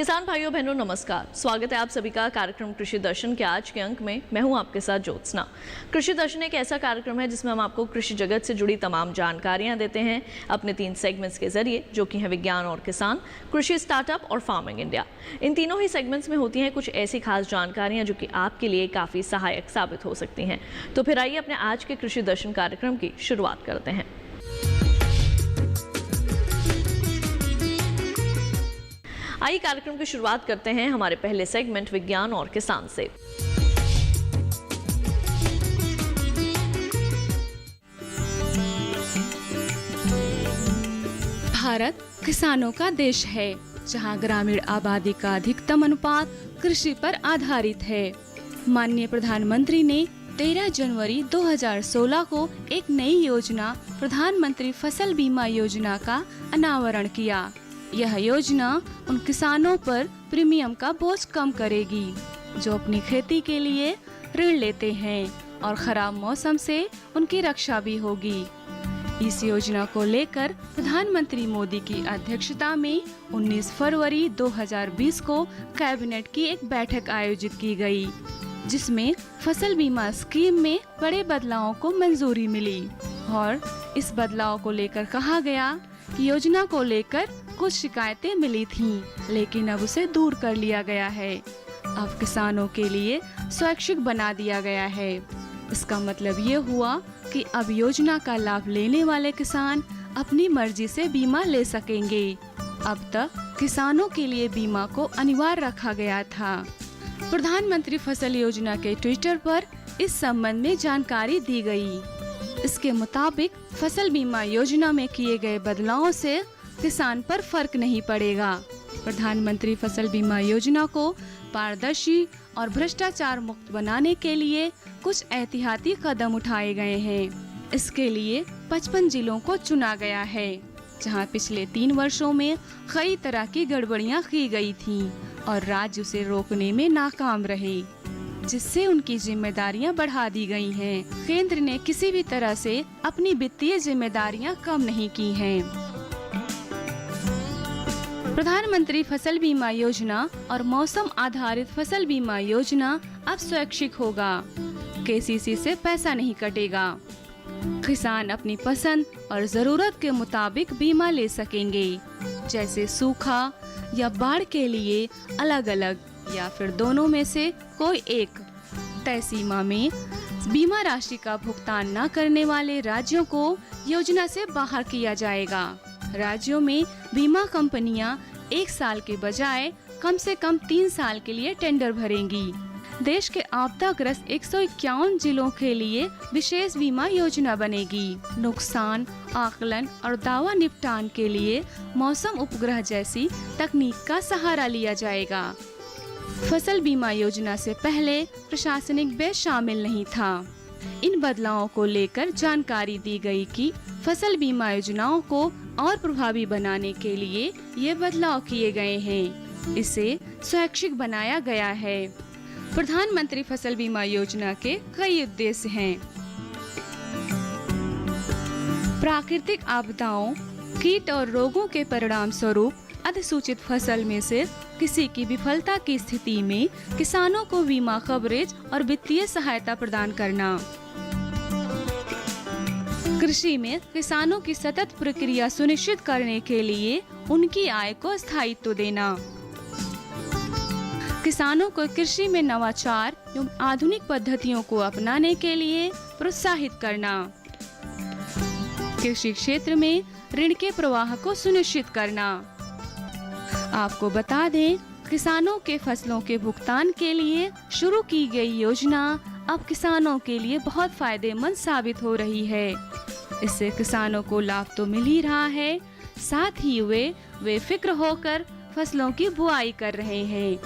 किसान भाइयों बहनों नमस्कार। स्वागत है आप सभी का कार्यक्रम कृषि दर्शन के आज के अंक में। मैं हूं आपके साथ ज्योत्सना। कृषि दर्शन एक ऐसा कार्यक्रम है जिसमें हम आपको कृषि जगत से जुड़ी तमाम जानकारियां देते हैं अपने 3 सेगमेंट्स के जरिए, जो कि हैं विज्ञान और किसान, कृषि स्टार्टअप और फार्मिंग इंडिया। इन तीनों ही सेगमेंट्स में होती हैं कुछ ऐसी खास जानकारियां जो कि आपके लिए काफ़ी सहायक साबित हो सकती हैं। तो फिर आइए अपने आज के कृषि दर्शन कार्यक्रम की शुरुआत करते हैं। आइए कार्यक्रम की शुरुआत करते हैं हमारे पहले सेगमेंट विज्ञान और किसान से। भारत किसानों का देश है, जहां ग्रामीण आबादी का अधिकतम अनुपात कृषि पर आधारित है। माननीय प्रधानमंत्री ने 13 जनवरी 2016 को एक नई योजना प्रधानमंत्री फसल बीमा योजना का अनावरण किया। यह योजना उन किसानों पर प्रीमियम का बोझ कम करेगी जो अपनी खेती के लिए ऋण लेते हैं, और खराब मौसम से उनकी रक्षा भी होगी। इस योजना को लेकर प्रधानमंत्री मोदी की अध्यक्षता में 19 फरवरी 2020 को कैबिनेट की एक बैठक आयोजित की गई, जिसमें फसल बीमा स्कीम में बड़े बदलावों को मंजूरी मिली। और इस बदलाव को लेकर कहा गया कि योजना को लेकर कुछ शिकायतें मिली थीं, लेकिन अब उसे दूर कर लिया गया है। अब किसानों के लिए स्वैच्छिक बना दिया गया है। इसका मतलब ये हुआ कि अब योजना का लाभ लेने वाले किसान अपनी मर्जी से बीमा ले सकेंगे। अब तक किसानों के लिए बीमा को अनिवार्य रखा गया था। प्रधानमंत्री फसल योजना के ट्विटर पर इस संबंध में जानकारी दी गई। इसके मुताबिक फसल बीमा योजना में किए गए बदलावों से किसान पर फर्क नहीं पड़ेगा। प्रधानमंत्री फसल बीमा योजना को पारदर्शी और भ्रष्टाचार मुक्त बनाने के लिए कुछ एहतियाती कदम उठाए गए हैं। इसके लिए 55 जिलों को चुना गया है, जहां पिछले 3 वर्षों में कई तरह की गड़बड़ियां की गई थीं और राज्य उसे रोकने में नाकाम रहे, जिससे उनकी जिम्मेदारियां बढ़ा दी गई हैं। केंद्र ने किसी भी तरह से अपनी वित्तीय जिम्मेदारियां कम नहीं की हैं। प्रधानमंत्री फसल बीमा योजना और मौसम आधारित फसल बीमा योजना अब स्वैच्छिक होगा। केसीसी से पैसा नहीं कटेगा। किसान अपनी पसंद और जरूरत के मुताबिक बीमा ले सकेंगे, जैसे सूखा या बाढ़ के लिए अलग अलग, या फिर दोनों में से कोई एक। तय सीमा में बीमा राशि का भुगतान न करने वाले राज्यों को योजना से बाहर किया जाएगा। राज्यों में बीमा कंपनियां 1 साल के बजाय कम से कम 3 साल के लिए टेंडर भरेंगी। देश के आपदाग्रस्त 151 जिलों के लिए विशेष बीमा योजना बनेगी। नुकसान आकलन और दावा निपटान के लिए मौसम उपग्रह जैसी तकनीक का सहारा लिया जाएगा। फसल बीमा योजना से पहले प्रशासनिक व्यय शामिल नहीं था। इन बदलावों को लेकर जानकारी दी गई कि फसल बीमा योजनाओं को और प्रभावी बनाने के लिए ये बदलाव किए गए हैं। इसे स्वैच्छिक बनाया गया है। प्रधानमंत्री फसल बीमा योजना के कई उद्देश्य हैं। प्राकृतिक आपदाओं, कीट और रोगों के परिणाम स्वरूप अधिसूचित फसल में से किसी की विफलता की स्थिति में किसानों को बीमा कवरेज और वित्तीय सहायता प्रदान करना। कृषि में किसानों की सतत प्रक्रिया सुनिश्चित करने के लिए उनकी आय को स्थायित्व देना। किसानों को कृषि में नवाचार एवं आधुनिक पद्धतियों को अपनाने के लिए प्रोत्साहित करना। कृषि क्षेत्र में ऋण के प्रवाह को सुनिश्चित करना। आपको बता दें, किसानों के फसलों के भुगतान के लिए शुरू की गई योजना अब किसानों के लिए बहुत फायदेमंद साबित हो रही है। इससे किसानों को लाभ तो मिल ही रहा है, साथ ही वे फिक्र होकर फसलों की बुआई कर रहे हैं।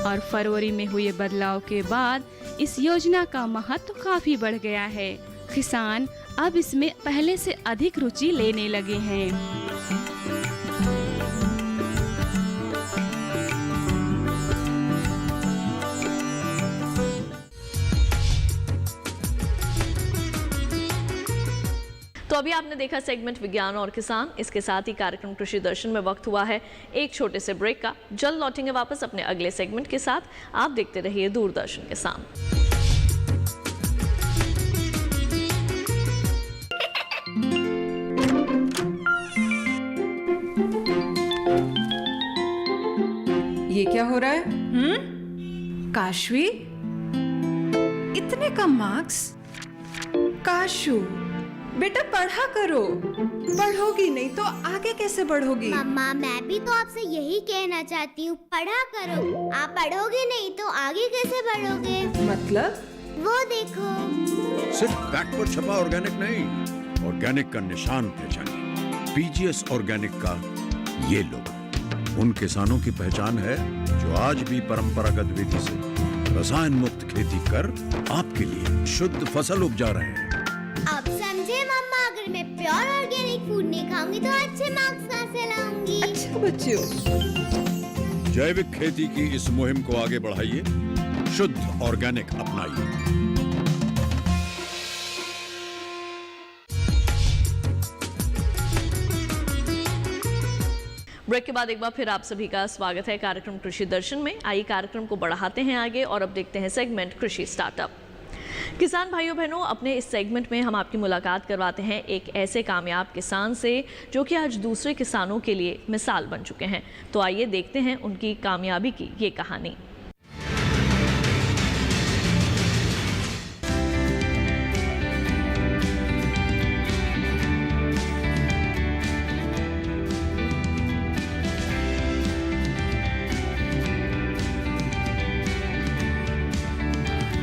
और फरवरी में हुए बदलाव के बाद इस योजना का महत्व काफी बढ़ गया है। किसान अब इसमें पहले से अधिक रुचि लेने लगे हैं। तो अभी आपने देखा सेगमेंट विज्ञान और किसान। इसके साथ ही कार्यक्रम कृषि दर्शन में वक्त हुआ है एक छोटे से ब्रेक का। जल्द लौटेंगे वापस अपने अगले सेगमेंट के साथ। आप देखते रहिए दूरदर्शन किसान। ये क्या हो रहा है? काशवी, इतने कम मार्क्स? काशू, बेटा पढ़ा करो। पढ़ोगी नहीं तो आगे कैसे बढ़ोगी? मम्मा, मैं भी तो आपसे यही कहना चाहती हूँ, पढ़ा करो। आप पढ़ोगे नहीं तो आगे कैसे बढ़ोगे? मतलब? वो देखो। सिर्फ बैक पर छपा ऑर्गेनिक नहीं, ऑर्गेनिक का निशान पहचानिए। पीजीएस ऑर्गेनिक का ये लोगो उन किसानों की पहचान है जो आज भी परंपरागत विधि से रसायन मुक्त खेती कर आपके लिए शुद्ध फसल उपजा रहे हैं। अब समझे मम्मा, अगर मैं प्योर ऑर्गेनिक फूड नहीं खाऊंगी तो अच्छे मार्क्स कहाँ से लाऊंगी? अच्छा बच्चों, जैविक खेती की इस मुहिम को आगे बढ़ाइए, शुद्ध ऑर्गेनिक अपनाइए। ब्रेक के बाद एक बार फिर आप सभी का स्वागत है कार्यक्रम कृषि दर्शन में। आइए कार्यक्रम को बढ़ाते हैं आगे और अब देखते हैं सेगमेंट कृषि स्टार्टअप। किसान भाइयों बहनों, अपने इस सेगमेंट में हम आपकी मुलाकात करवाते हैं एक ऐसे कामयाब किसान से जो कि आज दूसरे किसानों के लिए मिसाल बन चुके हैं। तो आइए देखते हैं उनकी कामयाबी की ये कहानी।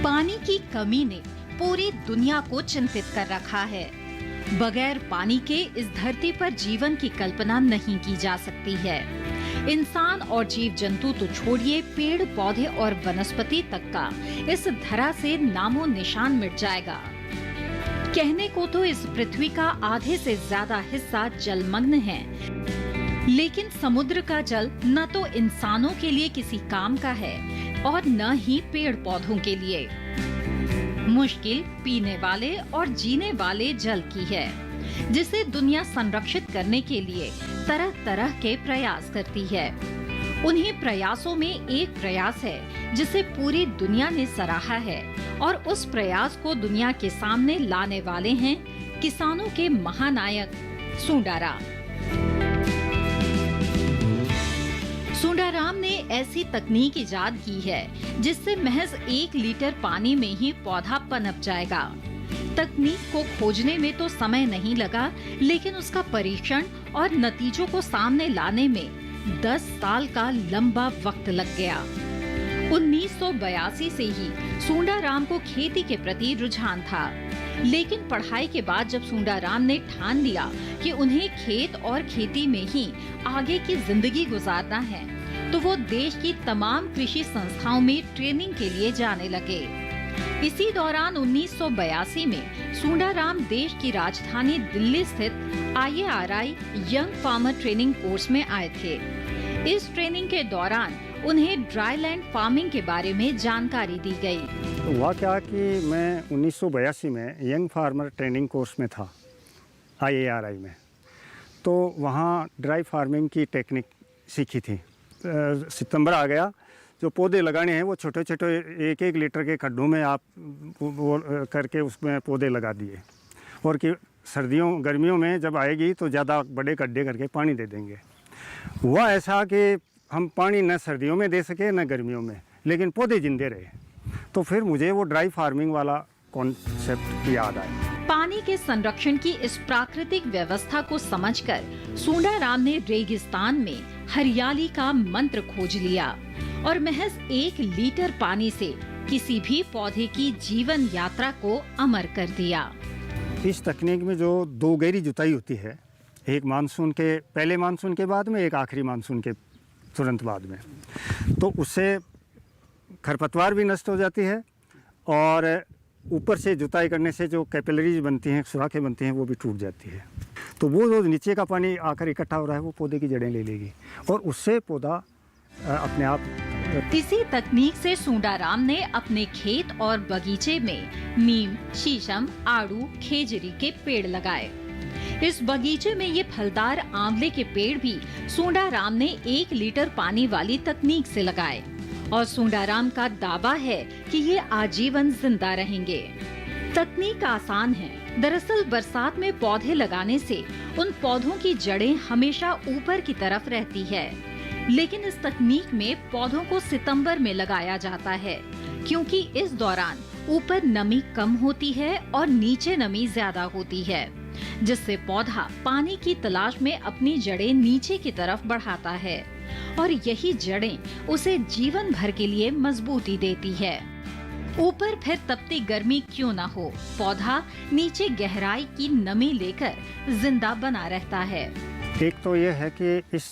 पानी की कमी ने पूरी दुनिया को चिंतित कर रखा है। बगैर पानी के इस धरती पर जीवन की कल्पना नहीं की जा सकती है। इंसान और जीव जंतु तो छोड़िए, पेड़ पौधे और वनस्पति तक का इस धरा से नामो निशान मिट जाएगा। कहने को तो इस पृथ्वी का आधे से ज्यादा हिस्सा जलमग्न है, लेकिन समुद्र का जल न तो इंसानों के लिए किसी काम का है और न ही पेड़ पौधों के लिए। मुश्किल पीने वाले और जीने वाले जल की है, जिसे दुनिया संरक्षित करने के लिए तरह तरह के प्रयास करती है। उन्हीं प्रयासों में एक प्रयास है जिसे पूरी दुनिया ने सराहा है और उस प्रयास को दुनिया के सामने लाने वाले हैं किसानों के महानायक सूंडाराम। सूंडाराम ने ऐसी तकनीक इजाद की है जिससे महज 1 लीटर पानी में ही पौधा पनप जाएगा। तकनीक को खोजने में तो समय नहीं लगा, लेकिन उसका परीक्षण और नतीजों को सामने लाने में 10 साल का लंबा वक्त लग गया। 1982 से ही सूंडाराम को खेती के प्रति रुझान था, लेकिन पढ़ाई के बाद जब सूंडाराम ने ठान लिया कि उन्हें खेत और खेती में ही आगे की जिंदगी गुजारना है, तो वो देश की तमाम कृषि संस्थाओं में ट्रेनिंग के लिए जाने लगे। इसी दौरान 1982 में सूंडाराम देश की राजधानी दिल्ली स्थित IARI young farmer training course में आए थे। इस ट्रेनिंग के दौरान उन्हें ड्राई लैंड फार्मिंग के बारे में जानकारी दी गई। तो हुआ क्या कि मैं 1982 में यंग फार्मर ट्रेनिंग कोर्स में था IARI में, तो वहाँ ड्राई फार्मिंग की टेक्निक सीखी थी। सितंबर आ गया, जो पौधे लगाने हैं वो छोटे छोटे 1-1 लीटर के खड्डों में आप वो करके उसमें पौधे लगा दिए, और कि सर्दियों गर्मियों में जब आएगी तो ज़्यादा बड़े गड्ढे करके पानी दे देंगे। हुआ ऐसा कि हम पानी न सर्दियों में दे सके न गर्मियों में, लेकिन पौधे जिंदे रहे। तो फिर मुझे वो ड्राई फार्मिंग वाला कॉन्सेप्ट याद आया। पानी के संरक्षण की इस प्राकृतिक व्यवस्था को समझकर सूंडाराम ने रेगिस्तान में हरियाली का मंत्र खोज लिया और महज 1 लीटर पानी से किसी भी पौधे की जीवन यात्रा को अमर कर दिया। इस तकनीक में जो 2 गहरी जुताई होती है, एक मानसून के पहले मानसून के बाद में, एक आखिरी मानसून के तुरंत बाद में, तो उससे खरपतवार भी नष्ट हो जाती है और ऊपर से जुताई करने से जो कैपिलरीज बनती हैं, सुराखें बनती हैं, वो भी टूट जाती है। तो वो जो नीचे का पानी आकर इकट्ठा हो रहा है वो पौधे की जड़ें ले लेगी और उससे पौधा अपने आप। इसी तकनीक से सूंडाराम ने अपने खेत और बगीचे में नीम, शीशम, आड़ू, खेजरी के पेड़ लगाए। इस बगीचे में ये फलदार आंवले के पेड़ भी सूंडाराम ने 1 लीटर पानी वाली तकनीक से लगाए और सूंडाराम का दावा है कि ये आजीवन जिंदा रहेंगे। तकनीक आसान है। दरअसल बरसात में पौधे लगाने से उन पौधों की जड़ें हमेशा ऊपर की तरफ रहती है, लेकिन इस तकनीक में पौधों को सितंबर में लगाया जाता है क्योंकि इस दौरान ऊपर नमी कम होती है और नीचे नमी ज्यादा होती है, जिससे पौधा पानी की तलाश में अपनी जड़ें नीचे की तरफ बढ़ाता है और यही जड़ें उसे जीवन भर के लिए मजबूती देती है। ऊपर फिर तपती गर्मी क्यों ना हो, पौधा नीचे गहराई की नमी लेकर जिंदा बना रहता है। एक तो ये है कि इस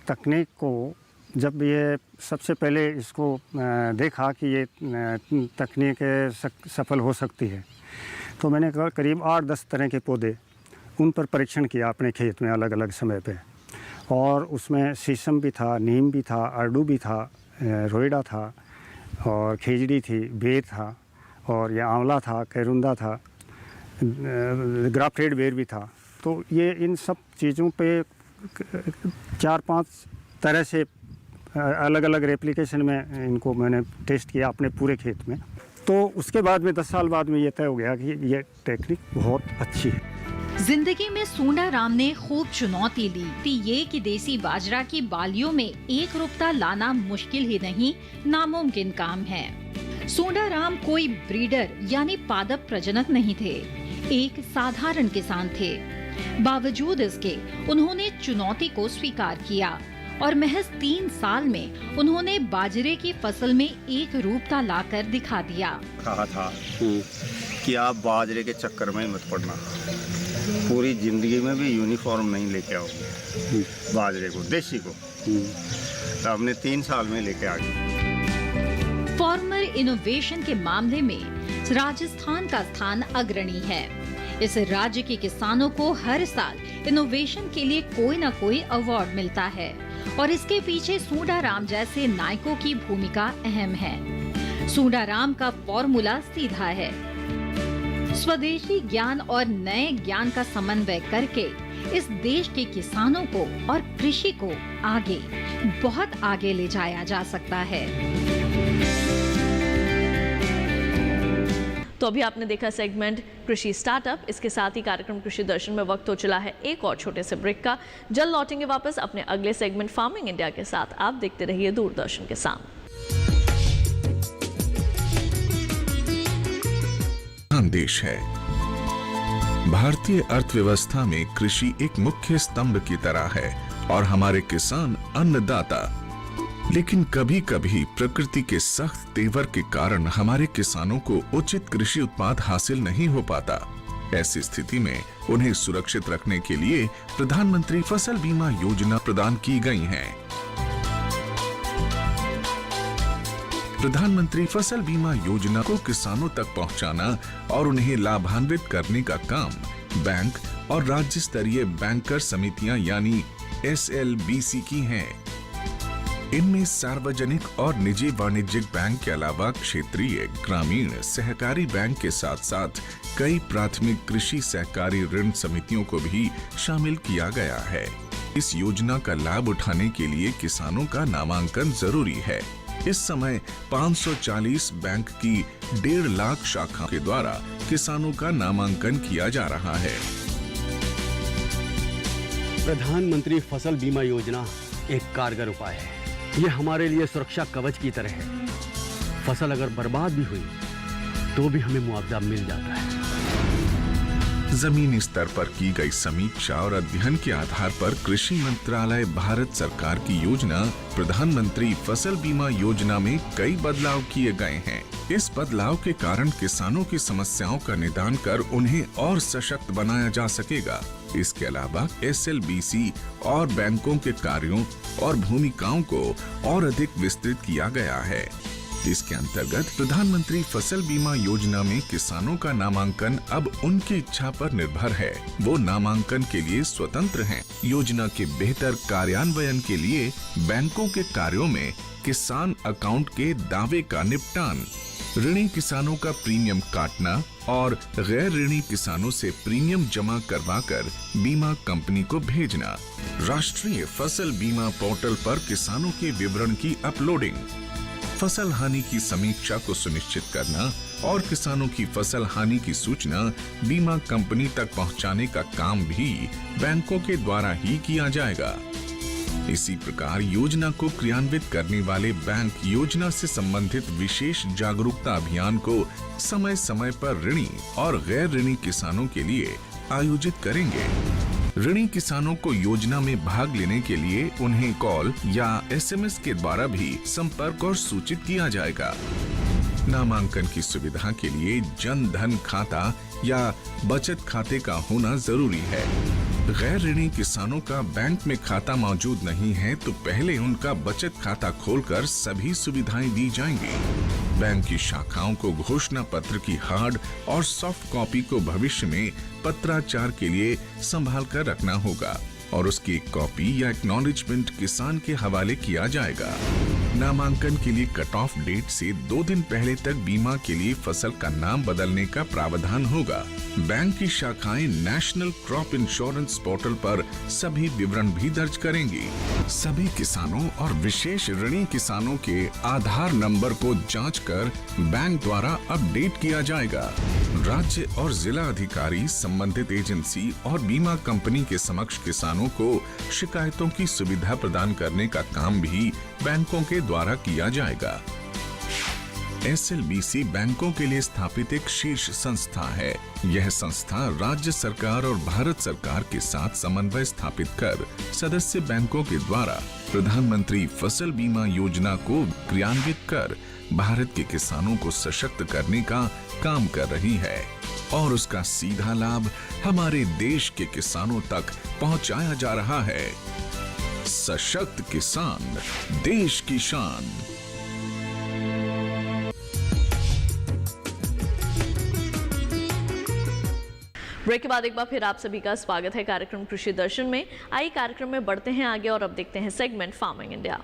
तकनीक को जब ये सबसे पहले इसको देखा कि ये तकनीक सफल हो सकती है, तो मैंने करीब 8-10 तरह के पौधे उन पर परीक्षण किया अपने खेत में अलग अलग समय पे, और उसमें शीशम भी था, नीम भी था, अर्डू भी था, रोइडा था और खेजड़ी थी, बेर था और ये आंवला था, कैरुंदा था, ग्राफ्टेड बेर भी था। तो ये इन सब चीज़ों पे 4-5 तरह से अलग अलग रेप्लिकेशन में इनको मैंने टेस्ट किया अपने पूरे खेत में। तो उसके बाद में 10 साल बाद में ये तय हो गया कि ये टेक्निक बहुत अच्छी है। जिंदगी में सूंडाराम ने खूब चुनौती ली थी ये कि देसी बाजरा की बालियों में एक रूपता लाना मुश्किल ही नहीं, नामुमकिन काम है। सूंडाराम कोई ब्रीडर यानी पादप प्रजनक नहीं थे, एक साधारण किसान थे। बावजूद इसके उन्होंने चुनौती को स्वीकार किया और महज 3 साल में उन्होंने बाजरे की फसल में एक रूपता लाकर दिखा दिया। कहा था कि आप बाजरे के चक्कर में मत पड़ना, पूरी जिंदगी में भी यूनिफॉर्म नहीं लेके आओगे बाजरे को, देसी को। तो हमने 3 साल में लेके आ गए। फार्मर इनोवेशन के मामले में राजस्थान का स्थान अग्रणी है। इस राज्य के किसानों को हर साल इनोवेशन के लिए कोई न कोई अवार्ड मिलता है और इसके पीछे सूंडाराम जैसे नायकों की भूमिका अहम है। सूंडाराम का फॉर्मूला सीधा है, स्वदेशी ज्ञान और नए ज्ञान का समन्वय करके इस देश के किसानों को और कृषि को आगे, बहुत आगे ले जाया जा सकता है। तो अभी आपने देखा सेगमेंट कृषि स्टार्टअप। इसके साथ ही कार्यक्रम कृषि दर्शन में वक्त हो चला है एक और छोटे से ब्रेक का। जल्द लौटेंगे वापस अपने अगले सेगमेंट फार्मिंग इंडिया के साथ। आप देखते रहिए दूरदर्शन के साथ। देश है। भारतीय अर्थव्यवस्था में कृषि एक मुख्य स्तंभ की तरह है और हमारे किसान अन्नदाता। लेकिन कभी कभी प्रकृति के सख्त तेवर के कारण हमारे किसानों को उचित कृषि उत्पाद हासिल नहीं हो पाता। ऐसी स्थिति में उन्हें सुरक्षित रखने के लिए प्रधानमंत्री फसल बीमा योजना प्रदान की गई है। प्रधानमंत्री फसल बीमा योजना को किसानों तक पहुंचाना और उन्हें लाभान्वित करने का काम बैंक और राज्य स्तरीय बैंकर समितियां यानी SLBC की हैं। इनमें सार्वजनिक और निजी वाणिज्यिक बैंक के अलावा क्षेत्रीय, ग्रामीण, सहकारी बैंक के साथ साथ कई प्राथमिक कृषि सहकारी ऋण समितियों को भी शामिल किया गया है। इस योजना का लाभ उठाने के लिए किसानों का नामांकन जरूरी है। इस समय 540 बैंक की 1.5 लाख शाखा के द्वारा किसानों का नामांकन किया जा रहा है। प्रधानमंत्री फसल बीमा योजना एक कारगर उपाय है। ये हमारे लिए सुरक्षा कवच की तरह है। फसल अगर बर्बाद भी हुई तो भी हमें मुआवजा मिल जाता है। जमीनी स्तर पर की गई समीक्षा और अध्ययन के आधार पर कृषि मंत्रालय भारत सरकार की योजना प्रधानमंत्री फसल बीमा योजना में कई बदलाव किए गए हैं। इस बदलाव के कारण किसानों की समस्याओं का निदान कर उन्हें और सशक्त बनाया जा सकेगा। इसके अलावा SLBC और बैंकों के कार्यों और भूमिकाओं को और अधिक विस्तृत किया गया है। इसके अंतर्गत प्रधानमंत्री फसल बीमा योजना में किसानों का नामांकन अब उनकी इच्छा पर निर्भर है। वो नामांकन के लिए स्वतंत्र हैं। योजना के बेहतर कार्यान्वयन के लिए बैंकों के कार्यों में किसान अकाउंट के दावे का निपटान, ऋणी किसानों का प्रीमियम काटना और गैर ऋणी किसानों से प्रीमियम जमा करवाकर बीमा कंपनी को भेजना, राष्ट्रीय फसल बीमा पोर्टल पर किसानों के विवरण की अपलोडिंग, फसल हानि की समीक्षा को सुनिश्चित करना और किसानों की फसल हानि की सूचना बीमा कंपनी तक पहुंचाने का काम भी बैंकों के द्वारा ही किया जाएगा। इसी प्रकार योजना को क्रियान्वित करने वाले बैंक योजना से संबंधित विशेष जागरूकता अभियान को समय समय पर ऋणी और गैर ऋणी किसानों के लिए आयोजित करेंगे। ऋणी किसानों को योजना में भाग लेने के लिए उन्हें कॉल या SMS के द्वारा भी संपर्क और सूचित किया जाएगा। नामांकन की सुविधा के लिए जन धन खाता या बचत खाते का होना जरूरी है। गैर ऋणी किसानों का बैंक में खाता मौजूद नहीं है तो पहले उनका बचत खाता खोलकर सभी सुविधाएं दी जाएंगी। बैंक की शाखाओं को घोषणा पत्र की हार्ड और सॉफ्ट कॉपी को भविष्य में पत्राचार के लिए संभाल कर रखना होगा और उसकी एक कॉपी या एक्नॉलेजमेंट किसान के हवाले किया जाएगा। नामांकन के लिए कट ऑफ डेट से 2 दिन पहले तक बीमा के लिए फसल का नाम बदलने का प्रावधान होगा। बैंक की शाखाएं नेशनल क्रॉप इंश्योरेंस पोर्टल पर सभी विवरण भी दर्ज करेंगी। सभी किसानों और विशेष ऋणी किसानों के आधार नंबर को जांचकर बैंक द्वारा अपडेट किया जाएगा। राज्य और जिला अधिकारी संबंधित एजेंसी और बीमा कंपनी के समक्ष किसानों को शिकायतों की सुविधा प्रदान करने का काम भी बैंकों के द्वारा किया जाएगा। SLBC बैंकों के लिए स्थापित एक शीर्ष संस्था है। यह संस्था राज्य सरकार और भारत सरकार के साथ समन्वय स्थापित कर सदस्य बैंकों के द्वारा प्रधानमंत्री फसल बीमा योजना को क्रियान्वित कर भारत के किसानों को सशक्त करने का काम कर रही है और उसका सीधा लाभ हमारे देश के किसानों तक पहुंचाया जा रहा है। सशक्त किसान, देश की शान। ब्रेक के बाद एक बार फिर आप सभी का स्वागत है कार्यक्रम कृषि दर्शन में। आइए कार्यक्रम में बढ़ते हैं आगे और अब देखते हैं सेगमेंट फार्मिंग इंडिया।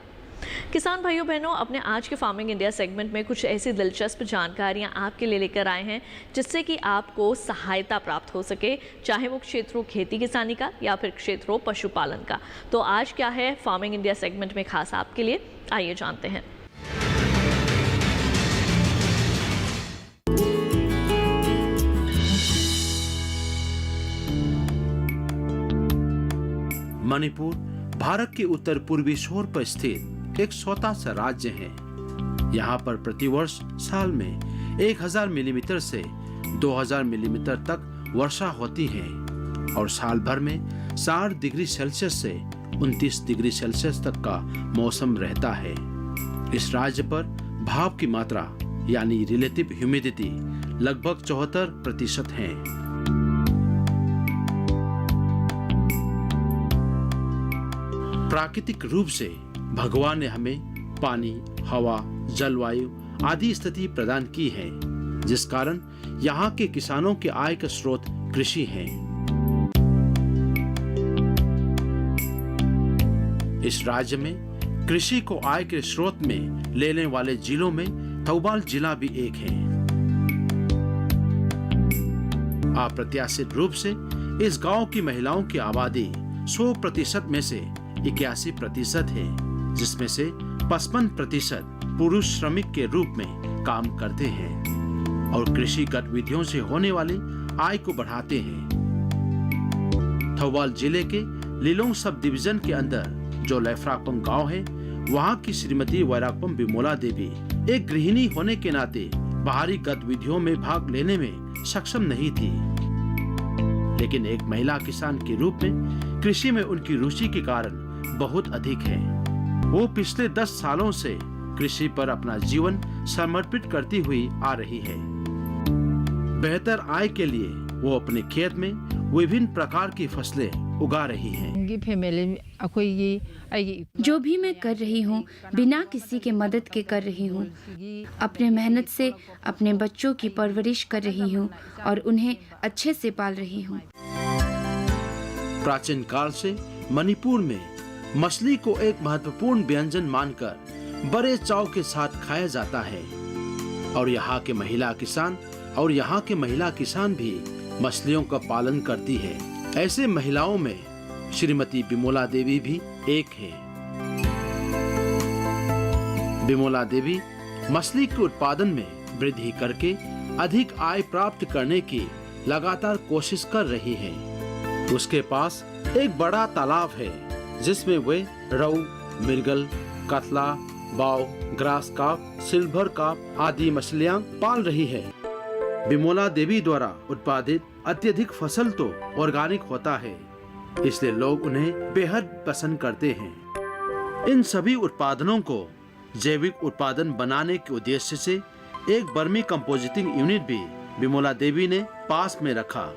किसान भाइयों बहनों, अपने आज के फार्मिंग इंडिया सेगमेंट में कुछ ऐसी दिलचस्प जानकारियां आपके लिए लेकर आए हैं जिससे कि आपको सहायता प्राप्त हो सके, चाहे वो क्षेत्र हो खेती किसानी का या फिर क्षेत्र हो पशुपालन का। तो आज क्या है फार्मिंग इंडिया सेगमेंट में खास आपके लिए, आइए जानते हैं। मणिपुर भारत के उत्तर पूर्वी छोर पर स्थित एक छोटा सा राज्य है। यहाँ पर प्रतिवर्ष साल में 1000 मिलीमीटर से 2000 मिलीमीटर तक वर्षा होती है और साल भर में 4 डिग्री सेल्सियस से 29 डिग्री सेल्सियस तक का मौसम रहता है। इस राज्य पर भाप की मात्रा यानी रिलेटिव ह्यूमिडिटी लगभग 74% है। प्राकृतिक रूप से भगवान ने हमें पानी, हवा, जलवायु आदि स्थिति प्रदान की है, जिस कारण यहाँ के किसानों के आय का स्रोत कृषि है। इस राज्य में कृषि को आय के स्रोत में लेने वाले जिलों में थौबाल जिला भी एक है। अप्रत्याशित रूप से इस गांव की महिलाओं की आबादी 100% में से 81% है, जिसमें से 55% पुरुष श्रमिक के रूप में काम करते हैं और कृषि गतिविधियों से होने वाली आय को बढ़ाते हैं। थौबाल जिले के लिलोंग सब डिवीजन के अंदर जो लेफ्राकपम गांव है, वहां की श्रीमती वैराकपम बिमोला देवी एक गृहिणी होने के नाते बाहरी गतिविधियों में भाग लेने में सक्षम नहीं थी, लेकिन एक महिला किसान के रूप में कृषि में उनकी रुचि के कारण बहुत अधिक है। वो पिछले 10 सालों से कृषि पर अपना जीवन समर्पित करती हुई आ रही है। बेहतर आय के लिए वो अपने खेत में विभिन्न प्रकार की फसलें उगा रही हैं। जो भी मैं कर रही हूँ बिना किसी के मदद के कर रही हूँ। अपने मेहनत से अपने बच्चों की परवरिश कर रही हूँ और उन्हें अच्छे से पाल रही हूँ। प्राचीन काल से मणिपुर में मछली को एक महत्वपूर्ण व्यंजन मानकर बड़े चाव के साथ खाया जाता है और यहाँ के महिला किसान भी मछलियों का पालन करती है। ऐसे महिलाओं में श्रीमती बिमोला देवी भी एक है। बिमोला देवी मछली के उत्पादन में वृद्धि करके अधिक आय प्राप्त करने की लगातार कोशिश कर रही हैं। उसके पास एक बड़ा तालाब है जिसमें वे रहू, मृगल, कतला, बाव, ग्रास कार्प, सिल्वर कार्प आदि मछलियां पाल रही है। बिमोला देवी द्वारा उत्पादित अत्यधिक फसल तो ऑर्गेनिक होता है, इसलिए लोग उन्हें बेहद पसंद करते हैं। इन सभी उत्पादनों को जैविक उत्पादन बनाने के उद्देश्य से एक वर्मी कंपोजिटिंग यूनिट भी बिमोला देवी ने पास में रखा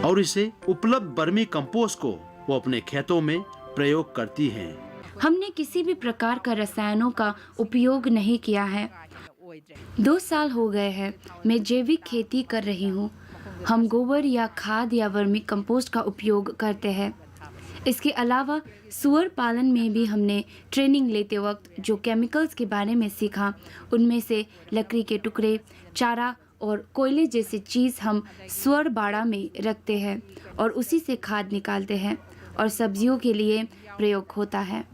और इसे उपलब्ध वर्मी कंपोस्ट को वो अपने खेतों में प्रयोग करती हैं। हमने किसी भी प्रकार का रसायनों का उपयोग नहीं किया है। 2 साल हो गए हैं मैं जैविक खेती कर रही हूँ। हम गोबर या खाद या वर्मी कंपोस्ट का उपयोग करते हैं। इसके अलावा सुअर पालन में भी हमने ट्रेनिंग लेते वक्त जो केमिकल्स के बारे में सीखा, उनमें से लकड़ी के टुकड़े, चारा और कोयले जैसी चीज़ हम सुअर बाड़ा में रखते हैं और उसी से खाद निकालते हैं और सब्जियों के लिए प्रयोग होता है।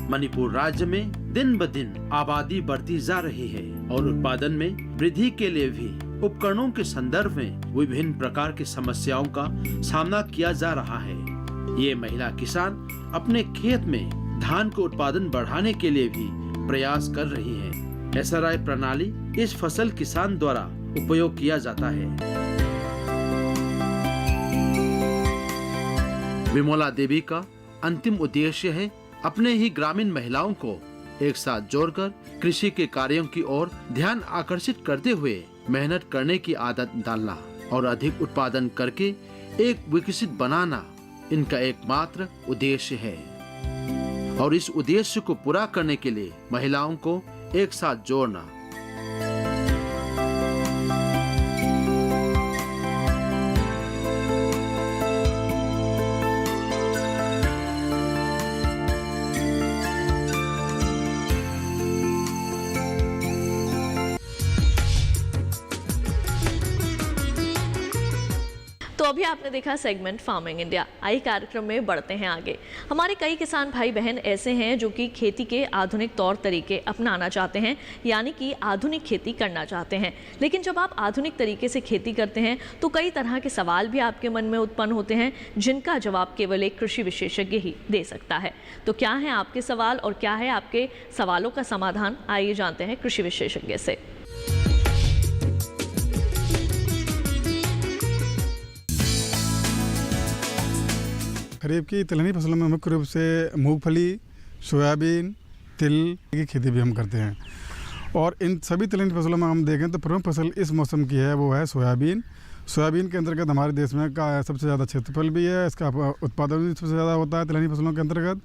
मणिपुर राज्य में दिन ब दिन आबादी बढ़ती जा रही है और उत्पादन में वृद्धि के लिए भी उपकरणों के संदर्भ में विभिन्न प्रकार की समस्याओं का सामना किया जा रहा है। ये महिला किसान अपने खेत में धान को उत्पादन बढ़ाने के लिए भी प्रयास कर रही है। SRI प्रणाली इस फसल किसान द्वारा उपयोग किया जाता है। बिमोला देवी का अंतिम उद्देश्य है अपने ही ग्रामीण महिलाओं को एक साथ जोड़कर कृषि के कार्यों की ओर ध्यान आकर्षित करते हुए मेहनत करने की आदत डालना और अधिक उत्पादन करके एक विकसित बनाना इनका एकमात्र उद्देश्य है। और इस उद्देश्य को पूरा करने के लिए महिलाओं को एक साथ जोड़ना। तो अभी आपने देखा सेगमेंट फार्मिंग इंडिया। आइए कार्यक्रम में बढ़ते हैं आगे। हमारे कई किसान भाई बहन ऐसे हैं जो कि खेती के आधुनिक तौर तरीके अपनाना चाहते हैं, यानी कि आधुनिक खेती करना चाहते हैं। लेकिन जब आप आधुनिक तरीके से खेती करते हैं तो कई तरह के सवाल भी आपके मन में उत्पन्न होते हैं, जिनका जवाब केवल एक कृषि विशेषज्ञ ही दे सकता है। तो क्या है आपके सवाल और क्या है आपके सवालों का समाधान, आइए जानते हैं कृषि विशेषज्ञ से। खरीफ की तिलहनी फसलों में मुख्य रूप से मूंगफली, सोयाबीन, तिल की खेती भी हम करते हैं। और इन सभी तिलहनी फसलों में हम देखें तो प्रमुख फसल इस मौसम की है वो है सोयाबीन। सोयाबीन के अंतर्गत हमारे देश में का सबसे ज़्यादा क्षेत्रफल भी है, इसका उत्पादन भी सबसे ज़्यादा होता है तिलहनी फसलों के अंतर्गत।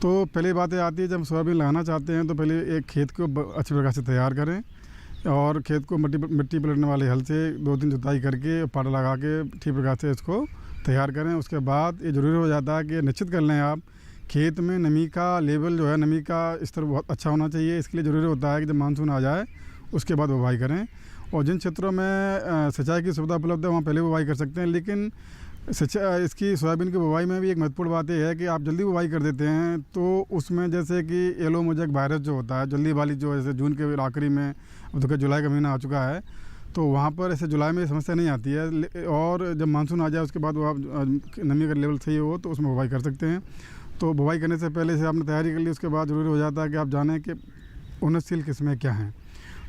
तो पहली बात ये आती है, जब हम सोयाबीन लगाना चाहते हैं तो पहले एक खेत को अच्छी प्रकार से तैयार करें और खेत को मिट्टी पलटने वाले हल से 2-3 जुताई करके पाटा लगा के ठीक प्रकार से इसको तैयार करें। उसके बाद ये ज़रूरी हो जाता है कि निश्चित कर लें आप खेत में नमी का लेवल जो है, नमी का स्तर बहुत अच्छा होना चाहिए। इसके लिए ज़रूरी होता है कि जब मानसून आ जाए उसके बाद बुवाई करें। और जिन क्षेत्रों में सिंचाई की सुविधा उपलब्ध है वहाँ पहले बुवाई कर सकते हैं। लेकिन इसकी सोयाबीन की बुवाई में भी एक महत्वपूर्ण बात यह है कि आप जल्दी बुवाई कर देते हैं तो उसमें जैसे कि येलो मोजैक वायरस जो होता है, जल्दी वाली जो जैसे जून के आखिरी में, अब तो जुलाई का महीना आ चुका है, तो वहाँ पर ऐसे जुलाई में समस्या नहीं आती है। और जब मानसून आ जाए उसके बाद वो आप नमी का लेवल सही हो तो उसमें बुवाई कर सकते हैं। तो बुवाई करने से पहले से आपने तैयारी कर ली, उसके बाद ज़रूरी हो जाता है कि आप जानें कि उन्नतशील किस्में क्या हैं।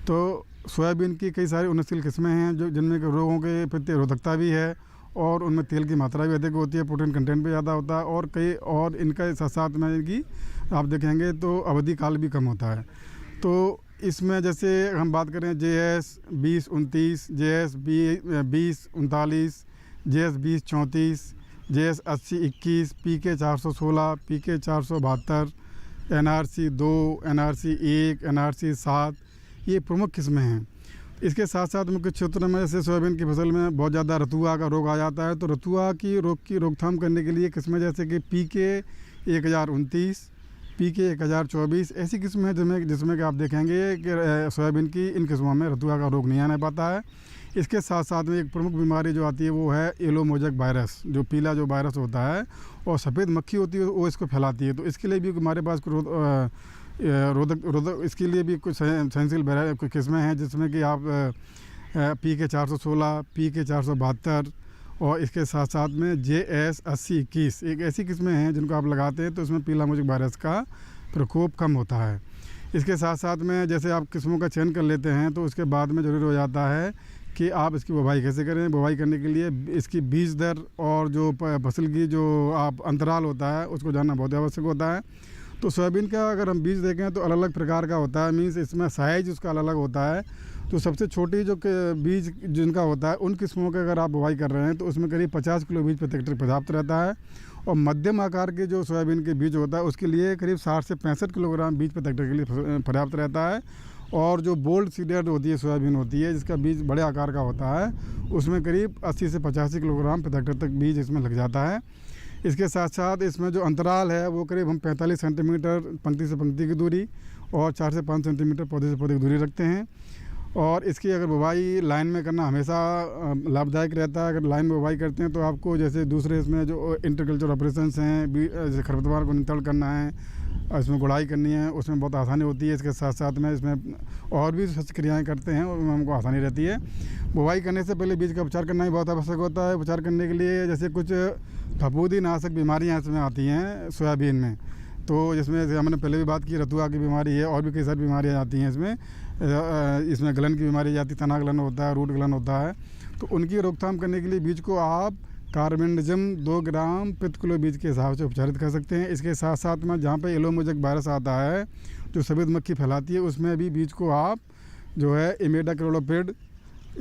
तो सोयाबीन की कई सारी उन्नतशील किस्में हैं जो जिनमें रोगों के प्रति रोधकता भी है और उनमें तेल की मात्रा भी अधिक होती है, प्रोटीन कंटेंट भी ज़्यादा होता है और कई और इनका साथ साथ में कि आप देखेंगे तो अवधि काल भी कम होता है। तो इसमें जैसे हम बात करें JS 2029, JS 2039, JS 2034, JS 8021, PK 416, PK 472, NRC 2, NRC 1, NRC 7, ये प्रमुख किस्में हैं। इसके साथ साथ मुख्य क्षेत्रों में जैसे सोयाबीन की फसल में बहुत ज़्यादा रतुआ का रोग आ जाता है, तो रतुआ की रोकथाम करने के लिए किस्में जैसे कि PK 1029, PK 1024 ऐसी किस्में हैं जिसमें कि आप देखेंगे कि सोयाबीन की इन किस्मों में रतुआ का रोग नहीं आने पाता है। इसके साथ साथ में एक प्रमुख बीमारी जो आती है वो है येलो मोज़ेक वायरस, जो पीला जो वायरस होता है और सफ़ेद मक्खी होती है वो इसको फैलाती है। तो इसके लिए भी हमारे पास रोधक इसके लिए भी कुछ सहनशील कुछ किस्में हैं जिसमें कि आप PK 416, PK 472 और इसके साथ साथ में JS 8021 एक ऐसी किस्में हैं जिनको आप लगाते हैं तो इसमें पीला मोज़ेक वायरस का प्रकोप कम होता है। इसके साथ साथ में जैसे आप किस्मों का चयन कर लेते हैं तो उसके बाद में ज़रूरी हो जाता है कि आप इसकी बुवाई कैसे करें। बुवाई करने के लिए इसकी बीज दर और जो फसल की जो आप अंतराल होता है उसको जानना बहुत आवश्यक होता है। तो सोयाबीन का अगर हम बीज देखें तो अलग अलग प्रकार का होता है, मीन्स इसमें साइज उसका अलग अलग होता है। तो सबसे छोटी जो बीज जिनका होता है उन किस्मों के अगर आप बुवाई कर रहे हैं तो उसमें करीब 50 किलो बीज प्रति हेक्टेयर पर्याप्त रहता है। और मध्यम आकार के जो सोयाबीन के बीज होता है उसके लिए करीब 60 से 65 किलोग्राम बीज प्रति हेक्टेयर के लिए पर्याप्त रहता है। और जो बोल्ड सीडेड होती है सोयाबीन होती है जिसका बीज बड़े आकार का होता है उसमें करीब 80 से 85 किलोग्राम प्रति हेक्टेयर तक बीज इसमें लग जाता है। इसके साथ साथ इसमें जो अंतराल है वो करीब हम 45 सेंटीमीटर पंक्ति से पंक्ति की दूरी और 4 से 5 सेंटीमीटर पौधे से पौधे की दूरी रखते हैं। और इसकी अगर बुवाई लाइन में करना हमेशा लाभदायक रहता है। अगर लाइन में बुवाई करते हैं तो आपको जैसे दूसरे इसमें जो इंटरकल्चर ऑपरेशंस हैं, जैसे खरपतवार को नियंत्रण करना है, इसमें गुड़ाई करनी है, उसमें बहुत आसानी होती है। इसके साथ साथ में इसमें और भी क्रियाएँ करते हैं और हमको आसानी रहती है। बुवाई करने से पहले बीज का उपचार करना भी बहुत आवश्यक होता है। उपचार करने के लिए जैसे कुछ फफूंदी नाशक बीमारियाँ इसमें आती हैं सोयाबीन में, तो जिसमें हमने पहले भी बात की रतुआ की बीमारी है और भी कई सारी बीमारियाँ आती हैं इसमें गलन की बीमारी आती है, तना गलन होता है, रूट गलन होता है। तो उनकी रोकथाम करने के लिए बीज को आप कार्बेंडाजिम 2 ग्राम प्रति किलो बीज के हिसाब से उपचारित कर सकते हैं। इसके साथ साथ में जहाँ पे येलो मोज़ेक वायरस आता है जो सफ़ेद मक्खी फैलाती है उसमें भी बीज को आप जो है इमेडाक्लोप्रिड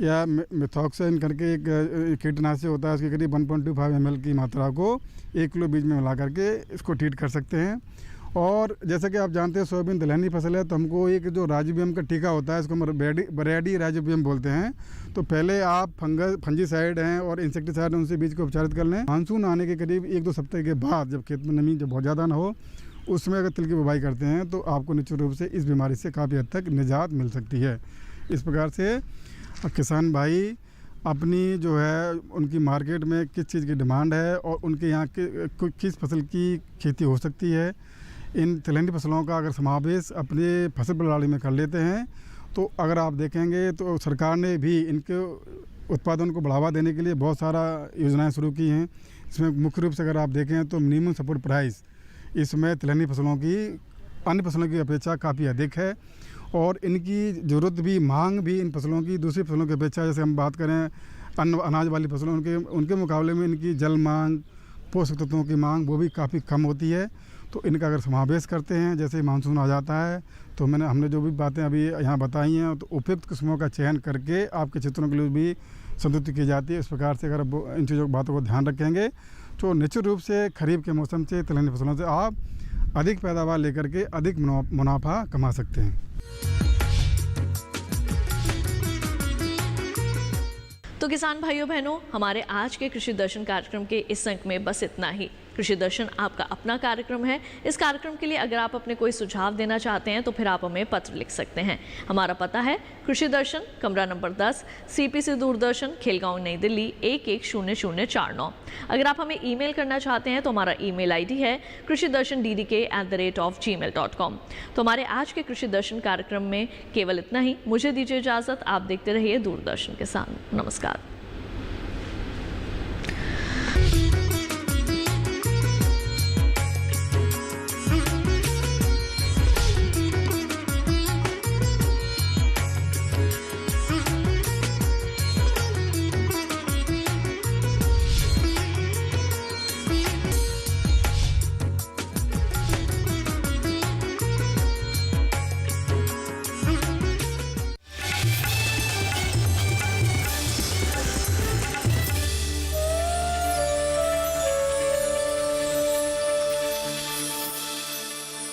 या मिथॉक्सिन करके एक कीटनाशक होता है, उसकी करीब 1.25 ml की मात्रा को 1 किलो बीज में मिला करके इसको ट्रीट कर सकते हैं। और जैसे कि आप जानते हैं सोयाबीन दलहनी फसल है तो हमको एक जो राइजोबियम का टीका होता है इसको हम ब्रैडी राइजोबियम बोलते हैं। तो पहले आप फंजीसाइड हैं और इंसेक्टिसाइड उनसे बीज को उपचारित कर लें। मानसून आने के करीब 1-2 सप्ताह के बाद जब खेत में नमी जब बहुत ज़्यादा ना हो उसमें अगर तिल की बुवाई करते हैं तो आपको निश्चित रूप से इस बीमारी से काफ़ी हद तक निजात मिल सकती है। इस प्रकार से किसान भाई अपनी जो है उनकी मार्केट में किस चीज़ की डिमांड है और उनके यहाँ किस फसल की खेती हो सकती है, इन तिलहनी फसलों का अगर समावेश अपने फसल प्रणाली में कर लेते हैं तो अगर आप देखेंगे तो सरकार ने भी इनके उत्पादन को बढ़ावा देने के लिए बहुत सारा योजनाएं शुरू की हैं। इसमें मुख्य रूप से अगर आप देखें तो मिनिमम सपोर्ट प्राइस इसमें तिलहनी फसलों की अन्य फसलों की अपेक्षा काफ़ी अधिक है और इनकी ज़रूरत भी मांग भी इन फसलों की दूसरी फसलों की अपेक्षा, जैसे हम बात करें अनाज वाली फसलों उनके मुकाबले में इनकी जल मांग, पोषक तत्वों की मांग वो भी काफ़ी कम होती है। तो इनका अगर समावेश करते हैं जैसे मानसून आ जाता है तो हमने जो भी बातें अभी यहाँ बताई हैं तो उपयुक्त किस्मों का चयन करके आपके क्षेत्रों के लिए भी संतुष्टि की जाती है। इस प्रकार से अगर इन चीज़ों बातों को ध्यान रखेंगे तो निश्चित रूप से खरीफ के मौसम से तिलहनी फसलों से आप अधिक पैदावार लेकर के अधिक मुनाफा कमा सकते हैं। तो किसान भाइयों बहनों, हमारे आज के कृषि दर्शन कार्यक्रम के इस अंक में बस इतना ही। कृषि दर्शन आपका अपना कार्यक्रम है। इस कार्यक्रम के लिए अगर आप अपने कोई सुझाव देना चाहते हैं तो फिर आप हमें पत्र लिख सकते हैं। हमारा पता है कृषि दर्शन, कमरा नंबर 10, CPC दूरदर्शन, खेलगांव, नई दिल्ली 110049। अगर आप हमें ईमेल करना चाहते हैं तो हमारा ईमेल ID है krishidarshandddk@gmail.com। तो हमारे आज के कृषि दर्शन कार्यक्रम में केवल इतना ही। मुझे दीजिए इजाज़त। आप देखते रहिए दूरदर्शन के साथ। नमस्कार।